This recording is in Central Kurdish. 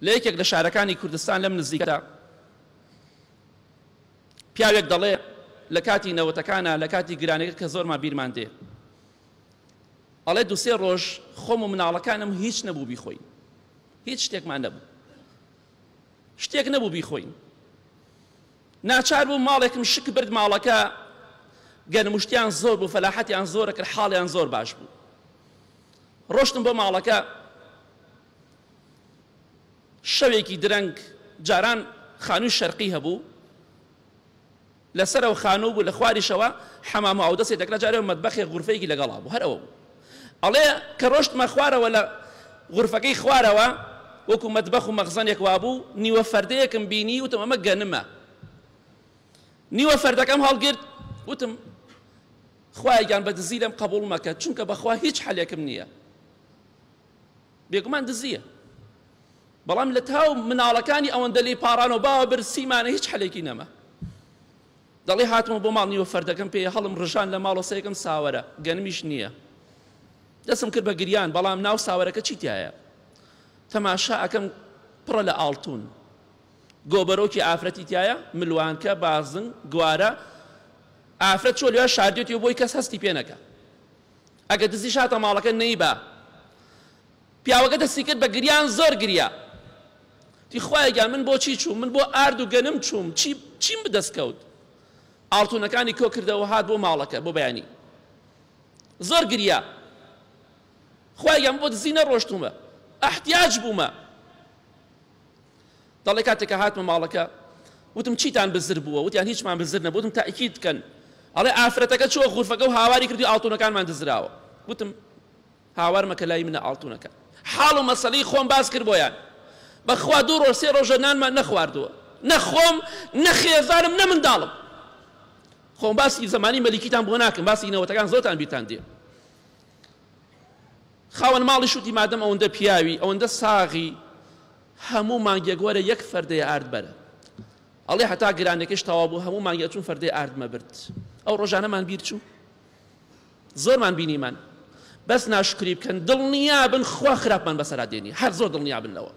لە یەکێک لە شارەکانی کوردستان لەم نزیکەدا پیاوێک دەڵێ لە کاتی نەوەتەکانە لە کاتی گرانەکە کە زۆرمان بیرمان دێ ئەڵێ دووسێ ڕۆژ خۆم و مناڵەکانم هیچ نەبوو بیخۆین، هیچ شتێکمان نەبوو، شتێک نەبوو بیخۆین. ناچار بوو ماڵێکم شک برد ماڵەکە گەنموشتیان زۆر بوو، فەلاحەتیان زۆرە کرد، حاڵیان زۆر باش بوو. ڕۆشتم بۆ ماڵەکە شەوێکی درەنگ، جاران خانووی شەرقی هەبوو، لەسەرەوە خانوو بوو، لە خواریشەوە حەمام و ئەودەسێ دەکرا، جارێ مەتبەخێ غورفەیەکی لەگەڵا بوو، هەرەوە بوو. ئەڵێ کە ڕۆشتمە خوارەوە لە غورفەکەی خوارەوە وەکو مەتبەخ و مەخزەنێک وابوو، نیوە فەردەیەکم بینی، وتم ئەمە گەنمە. نیوە فەردەکەم هەڵگرت، وتم خوایەگیان بە دزی لەم قبوڵ مەکە، چونکە بەخوا هیچ حەلێکم نییە، بێگومان دزیە. بەڵام لە تاو مناڵەکانی ئەوەندە لێی پاڕان و باوە برسیمانە هیچ حەلێکی نەما. دەڵێ هاتمە بۆ ماڵ، نیوە فەردەکەم پێ هەڵم ڕژان لە ماڵ و سەیەکەم ساوەرە، گەنمیش نییە. دەستم کرد بە گریان، بەڵام ناو ساوەرەکە چی تایە؟ تەماشا ئەکەم پڕە لە ئاڵتون، گۆبەرۆکی ئافرەتی تایە، ملوانکە، بازن، گوارە. ئافرەت چۆ لێوە شاردێتیەوە بۆی کەس هەستی پێ نەکە. ئەگە دزی شاتە ماڵەکە نەیبا. پیاوەکە دەستی کرد بە گریان، زۆر گریا. تی خوایەگیان من بۆ چی چوم؟ من بۆ ئارد و گەنم چوم، چیم بدەستکەوت؟ ئاڵتونەکانی کۆ کردەوە هات بۆ ماڵەکە، بۆ بەیانی. زۆر گریا. خوایەگیان بۆ دزی نەڕۆشتومە، ئەحتیاج بوومە. دەڵێ کاتێکە هاتمە ماڵەکە، وتم چیتان بزر بووە؟ وتیان هیچمان بزر نەبوو. وتم تاکید بکەن. ئەڵێ ئافرەتەکە چووە غورفەکە و هاواری کردی ئاڵتونەکانمان دزراوە. وتم هاوار مەکە لای منە ئاڵتونەکە. حاڵ و مەسەلەی خۆم باس کرد بۆیان. بەخوا دوو ڕۆژ سێ ڕۆژە نانمان نەخواردووە، نەخۆم، نەخێزانم، نە منداڵم. خۆم باسی زمانی مەلیکیتان بۆ ناکەم، باسی نەوەتەکان زۆرتان بیرتان دێ. خاوەن ماڵی شوتی مادەم ئەوەندە پیاوی، ئەوەندە ساغی، هەموو مانگێک وەرە یەک فەردەیە ئارد بەرە. ئەڵێ هەتا گرانەکەش تەواو بوو، هەموو مانگێک چوون فەردەی ئاردمە برد. ئەو ڕۆژانەمان بیر چوو، زۆرمان بینیمان. بەس ناشکری بکەن، دڵنیا بن خوا خراپمان بەسەرا دێنی، هەر زۆر دڵنیا بن لەوە.